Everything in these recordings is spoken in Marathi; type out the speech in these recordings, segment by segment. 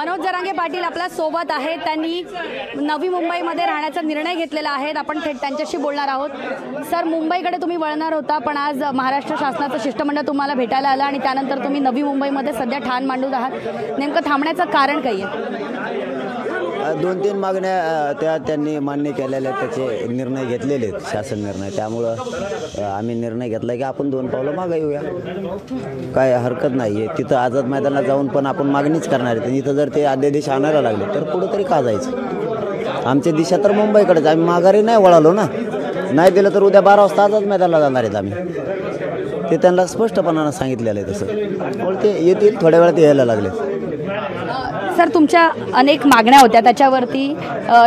मनोज जरांगे पाटील आपल्या सोबत आहेत। त्यांनी नवी मुंबईमध्ये राहण्याचा निर्णय घेतलेला आहे। आपण थेट त्यांच्याशी बोलणार आहोत। सर, मुंबईकडे तुम्ही वळणार होता, पण आज महाराष्ट्र शासनाचं शिष्टमंडळ तुम्हाला भेटायला आलं आणि त्यानंतर तुम्ही नवी मुंबईमध्ये सध्या ठाण मांडून आहात। नेमकं थांबण्याचं कारण काय आहे? 2-3 मागण्या त्यांनी मान्य केलेल्या, त्याचे निर्णय घेतलेले आहेत, शासन निर्णय। त्यामुळं आम्ही निर्णय घेतला की आपण 2 पावलं मागे येऊया, काय हरकत नाही आहे। तिथं आझाद मैदानाला जाऊन पण आपण मागणीच करणार आहे। इथं जर ते अध्यादेश आणायला लागले तर पुढे तरी का जायचं? आमची दिशा तर मुंबईकडेच, आम्ही माघारी नाही वळालो ना। नाही दिलं तर उद्या 12 वाजता आझाद मैदानाला जाणार आहेत आम्ही, ते त्यांना स्पष्टपणानं सांगितलेलं आहे। तसं बोल ते येतील, थोड्या वेळात यायला लागले। सर, तुमच्या अनेक मागण्या होत्या, त्याच्यावरती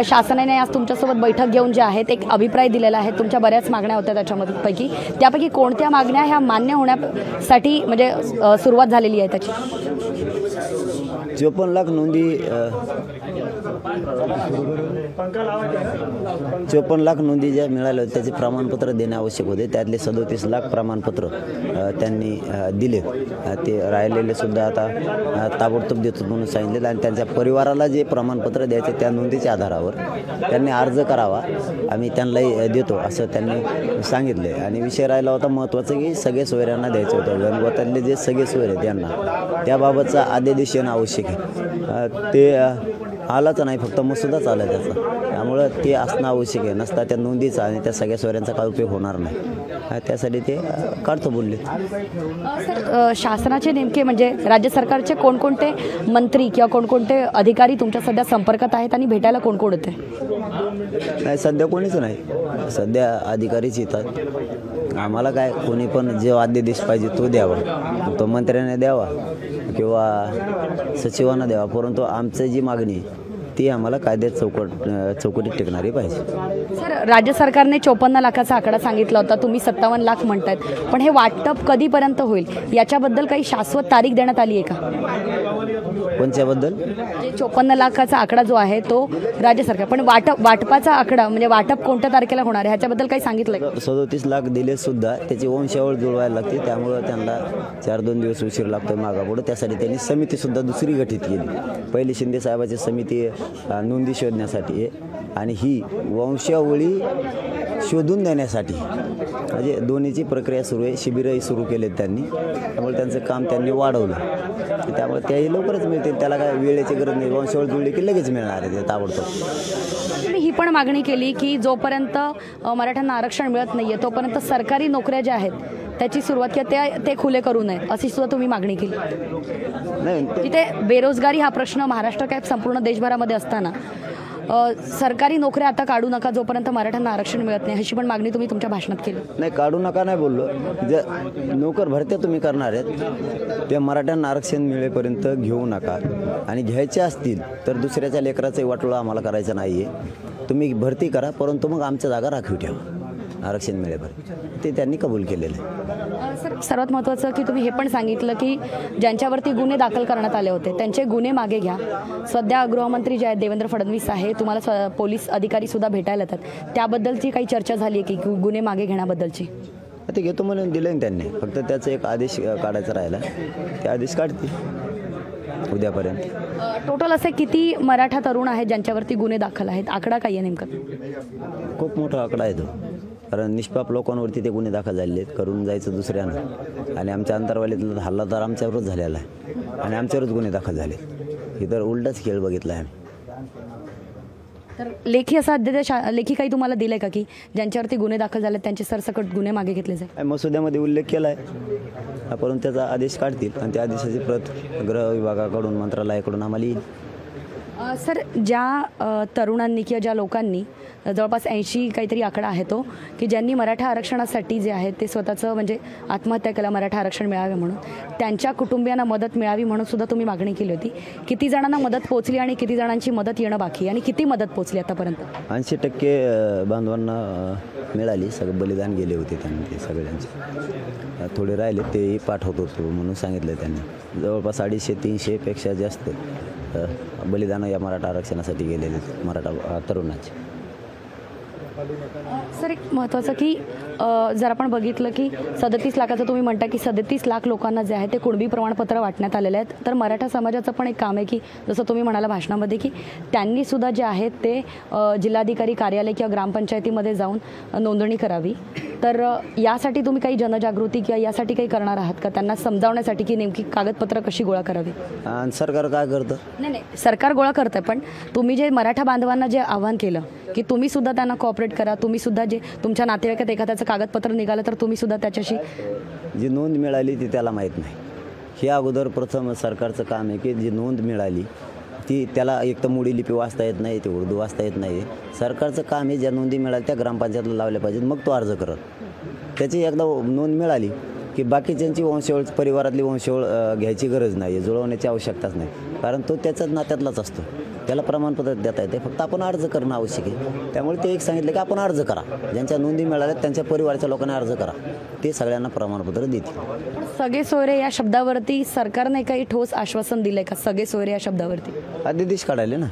शासनाने आज तुमच्यासोबत बैठक घेऊन जे आहेत एक अभिप्राय दिलेला आहे। तुमच्या बऱ्याच मागण्या होत्या त्याच्यापैकी, त्यापैकी कोणत्या मागण्या ह्या मान्य होण्यासाठी म्हणजे सुरुवात झालेली आहे त्याची? 54 लाख नोंदी 54 लाख नोंदी ज्या मिळाल्या होत्या त्याचे प्रमाणपत्र देणे आवश्यक होते। त्यातले 37 लाख प्रमाणपत्र त्यांनी दिले। ते राहिलेले सुद्धा आता ताबडतोब देतो म्हणून सांगितले आणि त्यांच्या परिवाराला जे प्रमाणपत्र द्यायचे त्या नोंदीच्या आधारावर त्यांनी अर्ज करावा, आम्ही त्यांनाही देतो असं त्यांनी सांगितले। आणि विषय राहिला होता महत्त्वाचं की सगळे सोयऱ्यांना द्यायचं होतं। गणगोतातले जे सगळे सोयरे त्यांना त्याबाबतचा आदेश येणं आवश्यक आहे। ते आलाच नाही, फक्त मसुदाच आला त्याचा, त्यामुळं ते असणं आवश्यक आहे। नसता त्या नोंदीचा आणि त्या सगळ्या सोयऱ्यांचा काय उपयोग होणार नाही, त्यासाठी ते काढतो बोलले। सर, शासनाचे नेमके म्हणजे राज्य सरकारचे कोणकोणते मंत्री किंवा कोणकोणते अधिकारी तुमच्या सध्या संपर्कात आहेत आणि भेटायला कोण कोण होते? नाही, सध्या कोणीच नाही, सध्या अधिकारीच येतात। आम्हाला काय, कोणी पण जे आदेश पाहिजे तो द्यावा, तो मंत्र्याने द्यावा किंवा सचिवांना द्यावा, परंतु आमचं जी मागणी ती आम्हाला कायद्यात चौकटीत टिकणारी पाहिजे। सर, राज्य सरकारने 54 लाखाचा आकडा सांगितला होता, तुम्ही 57 लाख म्हणतायत, पण हे वाटप कधीपर्यंत होईल याच्याबद्दल काही शाश्वत तारीख देण्यात आली आहे का? कोणत्याबद्दल? 54 लाखाचा आकडा जो आहे तो राज्य सरकार, पण वाटपाचा आकडा म्हणजे वाटप कोणत्या तारखेला होणार आहे ह्याच्याबद्दल काही सांगितलं का? 37 लाख दिले सुद्धा त्याची वंशावळ जुळवायला लागते, त्यामुळं त्यांना 4-2 दिवस उशीर लागतो मागापुढं। त्यासाठी त्यांनी समिती सुद्धा दुसरी गठीत केली। पहिली शिंदे साहेबाची समिती नोंदी शोधण्यासाठी आणि ही वंशावळी शोधून देण्यासाठी, म्हणजे दोन्हीची प्रक्रिया सुरू आहे। शिबिरही सुरू केलेत त्यांनी, त्यामुळे त्यांचं काम त्यांनी वाढवलं, त्यामुळे त्याही लवकरच मिळतील। त्याला काय वेळेची गरज नाही, वंशावळ जुळली की लगेच मिळणार आहे ते ताबडतोब। तुम्ही ही पण मागणी केली की जोपर्यंत मराठ्यांना आरक्षण मिळत नाहीये तोपर्यंत सरकारी नोकऱ्या ज्या आहेत त्याची सुरुवात किंवा ते खुले करू नये अशी सुद्धा तुम्ही मागणी केली। नाही, तिथे बेरोजगारी हा प्रश्न महाराष्ट्र काय संपूर्ण देशभरामध्ये असताना सरकारी नोकऱ्या आता काढू नका जोपर्यंत मराठ्यांना आरक्षण मिळत नाही अशी पण मागणी तुम्ही तुमच्या भाषणात केली। नाही, काढू नका नाही बोललो, जे नोकर भरत्या तुम्ही करणार आहेत ते मराठ्यांना आरक्षण मिळेपर्यंत घेऊ नका, आणि घ्यायचे असतील तर दुसऱ्याच्या लेकराचं वाटोळं आम्हाला करायचं नाही आहे। तुम्ही भरती करा, परंतु मग आमच्या जागा राखीव ठेवा आरक्षण मिळेपर्यंत, ते त्यांनी कबूल केलेलं आहे। सर, सर्वात महत्त्वाचं की तुम्ही हे पण सांगितलं की ज्यांच्यावरती गुन्हे दाखल करण्यात आले होते त्यांचे गुन्हे मागे घ्या। सध्या गृहमंत्री जे आहेत देवेंद्र फडणवीस आहे, तुम्हाला पोलीस अधिकारी सुद्धा भेटायला येतात, त्याबद्दलची काही चर्चा झाली आहे की गुन्हे मागे घेण्याबद्दलची? ते घेतो म्हणून दिलं ना त्यांनी, फक्त त्याचा एक आदेश काढायचा राहिला, ते आदेश काढतील उद्यापर्यंत। टोटल असे किती मराठा तरुण आहेत ज्यांच्यावरती गुन्हे दाखल आहेत? आकडा काय आहे नेमका? खूप मोठा आकडा आहे तो, कारण निष्पाप लोकांवरती ते गुन्हे दाखल झालेले आहेत, करून जायचं दुसऱ्यानं, आणि आमच्या अंतरवालीतला हल्ला तर आमच्यावरच झालेला आहे आणि आमच्यावरच गुन्हे दाखल झाले। ही तर उलटाच खेळ बघितला आहे आम्ही। तर लेखी असा अध्यादेश लेखी काही तुम्हाला दिलंय का की ज्यांच्यावरती गुन्हे दाखल झाले त्यांचे सरसकट गुन्हे मागे घेतले जाईल? मसुद्यामध्ये उल्लेख केला आहे, परंतु त्याचा आदेश काढतील आणि त्या आदेशाची प्रत गृह विभागाकडून मंत्रालयाकडून आम्हाला येईल। सर, ज्या तरुणांनी किंवा ज्या लोकांनी जवळपास 80 काहीतरी आकडा आहे तो की ज्यांनी मराठा आरक्षणासाठी जे आहे ते स्वतःचं म्हणजे आत्महत्या केला मराठा आरक्षण मिळावे म्हणून, त्यांच्या कुटुंबियांना मदत मिळावी म्हणून सुद्धा तुम्ही मागणी केली होती। किती जणांना मदत पोहोचली आणि किती जणांची मदत येणं बाकी, आणि किती मदत पोहोचली आतापर्यंत? 80% बांधवांना मिळाली, सगळं बलिदान गेले होते त्यांनी, ते सगळ्यांचे थोडे राहिले तेही पाठवत होतो म्हणून सांगितलं त्यांनी। जवळपास 250-300 पेक्षा जास्त बलिदान या मराठा आरक्षणासाठी गेलेले मराठा तरुणाचे। सर एक महत्त्वाचं की जर आपण बघितलं की 37 लाखाचं तुम्ही म्हणता की 37 लाख लोकांना जे आहे ते कुणबी प्रमाणपत्र वाटण्यात आलेले आहेत, तर मराठा समाजाचं पण एक काम आहे की जसं तुम्ही म्हणाला भाषणामध्ये की त्यांनीसुद्धा जे आहेत ते जिल्हाधिकारी कार्यालय किंवा ग्रामपंचायतीमध्ये जाऊन नोंदणी करावी. तर यासाठी तुम्ही काही जनजागृती किंवा यासाठी काही करणार आहात का, त्यांना समजावण्यासाठी की नेमकी कागदपत्र कशी गोळा करावी? आणि सरकार काय करतं? नाही, सरकार गोळा करतंय, पण तुम्ही जे मराठा बांधवांना जे आव्हान केलं की तुम्ही सुद्धा त्यांना कॉपरेट करा, तुम्ही सुद्धा जे तुमच्या नातेवाईकात एखाद्याचं कागदपत्र निघालं तर तुम्ही सुद्धा त्याच्याशी जी नोंद मिळाली ती त्याला माहीत नाही. हे अगोदर प्रथम सरकारचं काम आहे की जी नोंद मिळाली ती त्याला एक तर मोडी लिपी वाचता येत नाही, ते उर्दू वाचता येत नाही. सरकारचं काम आहे ज्या नोंदी मिळाल्या त्या ग्रामपंचायतला लावल्या पाहिजेत, मग तो अर्ज करत. त्याची एकदा नोंद मिळाली की बाकीच्यांची वंशावळ परिवारातली वंशावळ घ्यायची गरज नाही, जुळवण्याची आवश्यकताच नाही, कारण तो त्याच्याच नात्यातलाच असतो. त्याला प्रमाणपत्र देता येते, फक्त आपण अर्ज करणं आवश्यक आहे. त्यामुळे ते एक सांगितलं की आपण अर्ज करा, ज्यांच्या नोंदी मिळाल्या त्यांच्या परिवाराच्या लोकांनी अर्ज करा, ते सगळ्यांना प्रमाणपत्र देतील. सगळे सोयरे या शब्दावरती सरकारने काही ठोस आश्वासन दिलंय का? सगळे सोयरे या शब्दावरती अध्यादेश काढायले ना.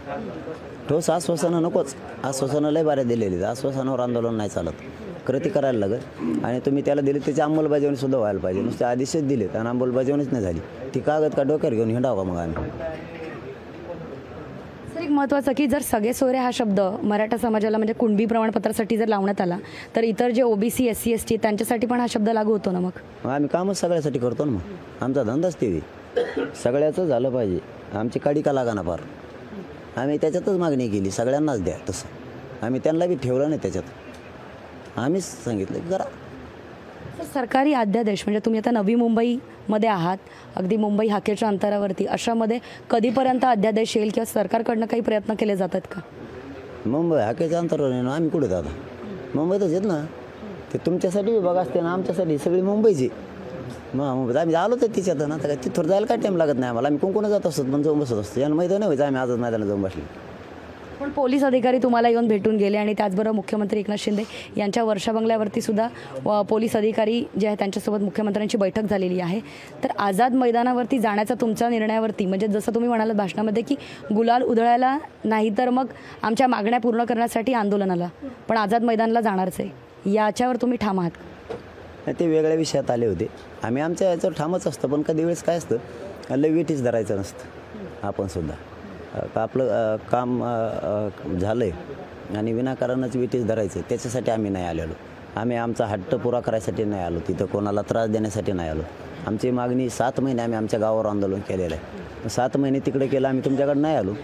ठोस आश्वासनं नकोच, आश्वासनं लय बाऱ्या दिलेली, आश्वासनावर आंदोलन नाही चालत, कृती करायला लागत. आणि तुम्ही त्याला दिली त्याची अंमलबजावणी सुद्धा व्हायला पाहिजे. नुसते आदेशच दिलेत आणि अंमलबजावणीच नाही झाली, ती कागद का डोक्यावर घेऊन हिंडावा मग आम्ही. सर एक महत्त्वाचं की जर सगळे सोयरे हा शब्द मराठा समाजाला म्हणजे कुणबी प्रमाणपत्रासाठी जर लावण्यात आला तर इतर जे OBC SC ST त्यांच्यासाठी पण हा शब्द लागू होतो ना? मग आम्ही कामच सगळ्यासाठी करतो ना, मग आमचा धंदाच ते सगळ्याचं झालं पाहिजे. आमची काडी का लागा ना फार, आम्ही त्याच्यातच मागणी केली सगळ्यांनाच द्या. तसं आम्ही त्यांना बी ठेवलं नाही त्याच्यात, आम्हीच सांगितलं की करा. सरकारी अध्यादेश म्हणजे तुम्ही आता नवी मुंबईमध्ये आहात, अगदी मुंबई हाकेच्या अंतरावरती, अशामध्ये कधीपर्यंत अध्यादेश येईल किंवा सरकारकडनं काही प्रयत्न केले जातात का? मुंबई हाकेच्या अंतरावर आहे ना, आम्ही कुठे जातो? मुंबईतच येत ना. ते तुमच्यासाठी विभाग असते ना, आमच्यासाठी सगळी मुंबईची. मग मुंबईत आम्ही आलो तर तिच्यात ना, आता काय तिथं जायला काय टाईम लागत नाही आम्हाला. आम्ही कोण जात असतो पण जाऊन बसत असतो. यांना माहिती नाही व्हायचं आम्ही आजच मैदानात जाऊन बसले. पण पोलीस अधिकारी तुम्हाला येऊन भेटून गेले आणि त्याचबरोबर मुख्यमंत्री एकनाथ शिंदे यांच्या वर्षा बंगल्यावरती सुद्धा पोलीस अधिकारी जे आहेत त्यांच्यासोबत मुख्यमंत्र्यांची बैठक झालेली आहे. तर आझाद मैदानावरती जाण्याचा तुमच्या निर्णयावरती म्हणजे जसं तुम्ही म्हणालात भाषणामध्ये की गुलाल उधळायला नाही तर मग आमच्या मागण्या पूर्ण करण्यासाठी आंदोलनाला, पण आझाद मैदानाला जाणारच आहे, याच्यावर तुम्ही ठाम आहात? ते वेगळ्या विषयात आले होते. आम्ही आमच्या याच्यावर ठामच असतं, पण कधी वेळेस काय असतं लय वेटीच धरायचं नसतं. आपण सुद्धा आपलं काम झालं आहे आणि विनाकारणच वेटीच धरायचं, त्याच्यासाठी आम्ही नाही आलेलो. आम्ही आमचा हट्ट पुरा करायसाठी नाही आलो, तिथं कोणाला त्रास देण्यासाठी नाही आलो. आमची मागणी 7 महिने आम्ही आमच्या गावावर आंदोलन केलेलं आहे. 7 महिने तिकडे केलं, आम्ही तुमच्याकडे नाही आलो.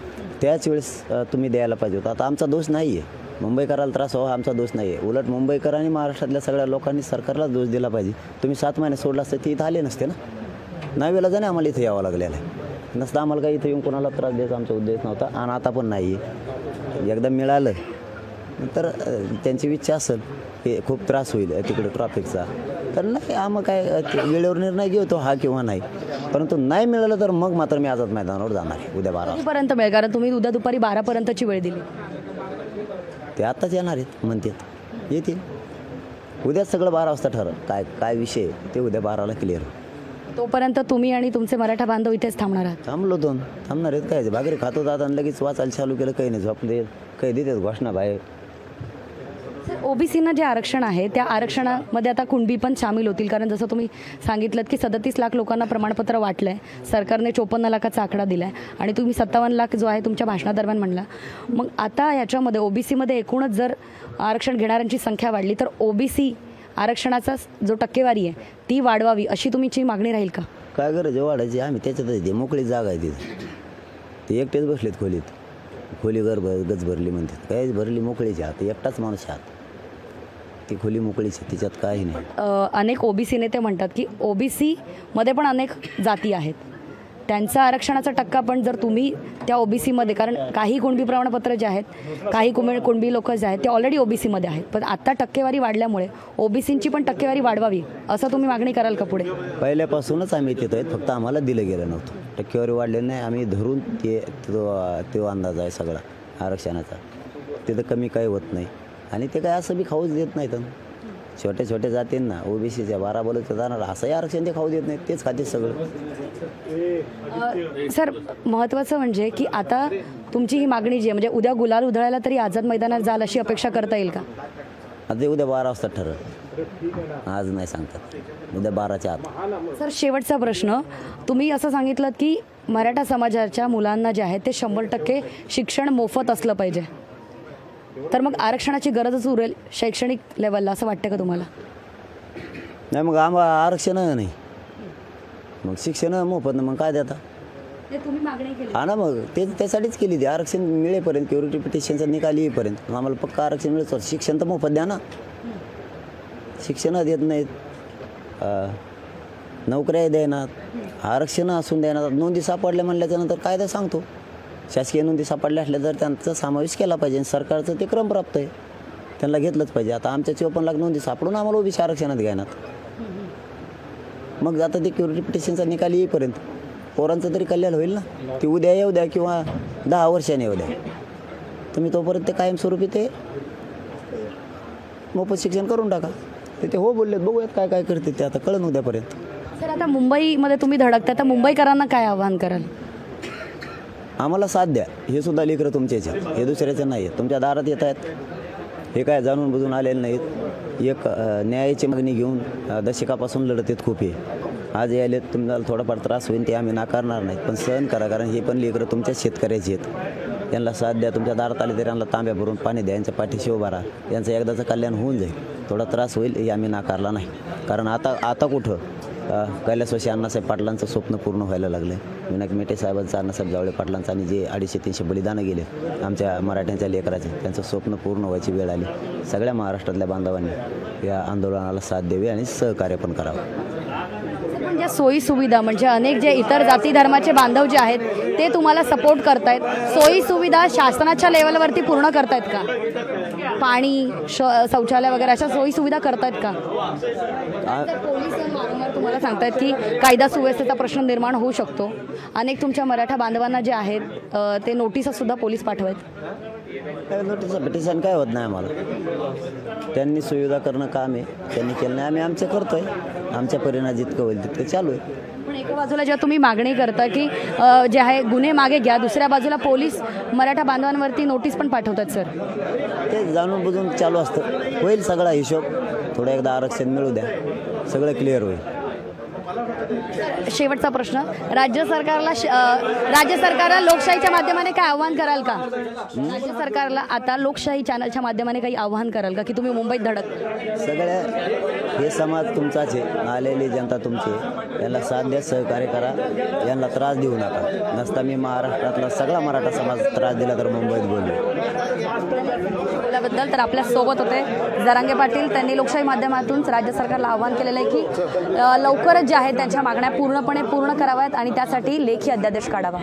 त्याच वेळेस तुम्ही द्यायला पाहिजे होतं. आता आमचा दोष नाही आहे, मुंबईकराला त्रास व्हावा आमचा दोष नाही आहे. उलट मुंबईकर आणि महाराष्ट्रातल्या सगळ्या लोकांनी सरकारलाच दोष दिला पाहिजे. तुम्ही 7 महिने सोडला असतं ते इथं आले नसते ना. नाही वेळेला जाणे आम्हाला इथं यावं लागलेलं आहे. नसतं आम्हाला काही इथं येऊन कोणाला त्रास द्यायचा आमचा उद्देश नव्हता आणि आता पण नाही आहे. एकदा मिळालं तर त्यांची इच्छा असेल की खूप त्रास होईल तिकडे ट्रॅफिकचा, तर नाही आम्ही काय वेळेवर निर्णय घेतो हा किंवा नाही. परंतु नाही मिळालं तर मग मात्र मी आझाद मैदानावर जाणार आहे उद्या 12 पर्यंत मिळेल, कारण तुम्ही उद्या दुपारी 12पर्यंतची वेळ दिली. ते आत्ताच येणार आहेत म्हणतात, येतील उद्याच सगळं 12 वाजता ठरलं. काय विषय ते उद्या 12ला क्लिअर. तोपर्यंत तुम्ही आणि तुमचे मराठा बांधव इथेच थांबणार आहात? थांबणार आहेत. काय भाकरी खातो जात आणि लगेच वाचायला चालू केलं, काही नाही झोपले, काही देतात घोषणा बाहेर. OBCना जे आरक्षण आहे त्या आरक्षणामध्ये आता कुणबी पण सामील होतील, कारण जसं तुम्ही सांगितलं की 37 लाख लोकांना प्रमाणपत्र वाटलं आहे, सरकारने 54 लाखाचा आकडा दिला आहे आणि तुम्ही 57 लाख जो आहे तुमच्या भाषणादरम्यान म्हणला. मग आता याच्यामध्ये OBCमध्ये एकूणच जर आरक्षण घेणाऱ्यांची संख्या वाढली तर OBC आरक्षणाचा जो टक्केवारी आहे ती वाढवावी अशी तुमची मागणी राहील का? काय गरज वाढायची, आम्ही त्याच्यातच ते मोकळी जागा आहे तिथे. ते एकटेच बसलेत खोलीत, खोली गज भरली म्हणतात, काहीच भरली मोकळीची आत, एकटाच माणूस आत, ती खोली मोकळीची, तिच्यात काही नाही. अनेक OBC नेते म्हणतात की OBC मध्ये पण अनेक जाती आहेत, त्यांचा आरक्षणाचा टक्का पण जर तुम्ही त्या OBCमध्ये, कारण काही कुणबी प्रमाणपत्र जे आहेत, काही कुणबी लोक जे आहेत ते ऑलरेडी OBCमध्ये आहेत, पण आता टक्केवारी वाढल्यामुळे OBCची पण टक्केवारी वाढवावी असं तुम्ही मागणी कराल का पुढे? पहिल्यापासूनच आम्ही तिथं आहेत, फक्त आम्हाला दिलं गेलं नव्हतं. टक्केवारी वाढलेली नाही, आम्ही धरून तो अंदाज आहे सगळा आरक्षणाचा. तिथं कमी काही होत नाही आणि ते काय असं बी खाऊच देत नाहीत. छोटे छोटे जातींना ओबीसीच्या 12 बलूचं जाणार असंही आरक्षण ते खाऊ देत नाहीत, तेच खाते सगळं. सर महत्त्वाचं म्हणजे की आता तुमची ही मागणी जी आहे म्हणजे उद्या गुलाल उधळायला तरी आझाद मैदानात जाल अशी अपेक्षा करता येईल का? आता ते उद्या 12 वाजता ठरलं, आज नाही सांगतात, उद्या 12च्या आत. सर शेवटचा प्रश्न, तुम्ही असं सांगितलं की मराठा समाजाच्या मुलांना जे आहे ते 100% शिक्षण मोफत असलं पाहिजे, तर मग आरक्षणाची गरजच उरेल शैक्षणिक लेवलला असं वाटतं का तुम्हाला? नाही मग आम्हाला आरक्षण नाही, मग शिक्षण मोफत, मग काय देता? तुम्ही मागणी केली हा ना, मग ते त्यासाठीच केली ती, आरक्षण मिळेपर्यंत क्युरिटी पिटिशनचा निकाल येईपर्यंत आम्हाला पक्का आरक्षण मिळतं. शिक्षण तर मोफत द्या ना, शिक्षण देत नाहीत, नोकऱ्या देणार, आरक्षण असून देणार. नोंदी सापडल्या म्हणल्याच्यानंतर कायदा सांगतो शासकीय नोंदी सापडल्या असल्या तर त्यांचा समावेश केला पाहिजे. सरकारचं ते क्रमप्राप्त आहे, त्यांना घेतलंच पाहिजे. आता आमच्या 54 लाख नोंदी सापडून आम्हाला ओबीसी आरक्षणात घेणार, मग आता ते क्युरिटी पिटिशनचा निकाल येईपर्यंत पोरांचं तरी कल्याण होईल ना. ती उद्या येऊ द्या किंवा 10 वर्षांनी येऊ द्या, तुम्ही तोपर्यंत ते कायमस्वरूपी ते मोफत शिक्षण करून टाका. ते हो बोललेत, बघूयात काय काय करते ते, आता कळण उद्यापर्यंत. सर आता मुंबईमध्ये तुम्ही धडकता, तर मुंबईकरांना काय आव्हान कराल? आम्हाला साथ द्या, हे सुद्धा लेकरं तुमच्याचे, हे दुसऱ्याचे नाही आहेत, तुमच्या दारात येत आहेत, हे काय जाणून बुजून आलेले नाहीत. एक न्यायाची मागणी घेऊन दशकापासून लढत आहेत खूप. हे आज यायले तुम्हाला थोडाफार त्रास होईल, ते आम्ही नाकारणार नाहीत, पण सहन करा, कारण हे पण लेकरं तुमच्या शेतकऱ्याची आहेत. यांना साथ द्या, तुमच्या दारात आले तरी यांना तांब्या भरून पाणी द्या, यांच्या पाठीशी उभा राहा, यांचं एकदाचं कल्याण होऊन जाईल. थोडा त्रास होईल हे आम्ही नाकारला नाही, कारण आता कुठं कैलासवासी अण्णासाहेब पाटलांचं स्वप्न पूर्ण व्हायला लागलं आहे. विनायक मेटे साहेबांचं, अण्णासाहेब जावळे पाटलांचं, आणि जे 250-300 बलिदानं गेले आमच्या मराठ्यांच्या लेकराचे, त्यांचं स्वप्न पूर्ण व्हायची वेळ आली. सगळ्या महाराष्ट्रातल्या बांधवांनी या आंदोलनाला साथ द्यावी आणि सहकार्य पण करावं. पण ज्या सोयी सुविधा म्हणजे अनेक जे इतर जाती धर्माचे बांधव जे आहेत ते तुम्हाला सपोर्ट करतायत, सोयी सुविधा शासनाच्या लेवलवरती पूर्ण करतायत का? पाणी, शौचालय वगैरे अशा सोयी सुविधा करतायत का? पोलीस वारंवार तुम्हाला सांगतायत की कायदा सुव्यवस्थेचा प्रश्न निर्माण होऊ शकतो. अनेक तुमच्या मराठा बांधवांना जे आहेत ते नोटिसा सुद्धा पोलीस पाठवत. नोटिस पिटिशन काय होत नाही आम्हाला, त्यांनी सुविधा करणं काम आहे, त्यांनी केलं नाही, आम्ही आमचं करतोय, आमच्या परिणाम जितकं होईल तितकं चालू आहे. पण एका बाजूला जेव्हा तुम्ही मागणी करता की जे आहे गुन्हे मागे घ्या, दुसऱ्या बाजूला पोलीस मराठा बांधवांवरती नोटीस पण पाठवतात. सर ते जाणून बुजून चालू असतं, होईल सगळा हिशोब, थोडं एकदा आरक्षण मिळू द्या, सगळं क्लिअर होईल. शेवटचा प्रश्न, राज्य सरकारला लोकशाहीच्या माध्यमाने काय आव्हान कराल का? राज्य सरकारला आता लोकशाही चॅनलच्या माध्यमाने काही आव्हान कराल का की तुम्ही मुंबईत धडक? सगळ्या हे समाज तुमचाच आहे, आलेली जनता तुमची आहे, यांना साथ द्या, सहकार्य करा, यांना त्रास देऊ नका. नसता मी महाराष्ट्रातला सगळा मराठा समाज त्रास दिला तर मुंबईत बोललो. बोलल्याबद्दल तर आपल्या सोबत होते जरांगे पाटील, त्यांनी लोकशाही माध्यमातून राज्य सरकारला आव्हान केलेलं आहे की लवकरच जे आहे त्यांच्या मागण्या पूर्णपणे पूर्ण कराव्यात आणि त्यासाठी लेखी अध्यादेश काढावा.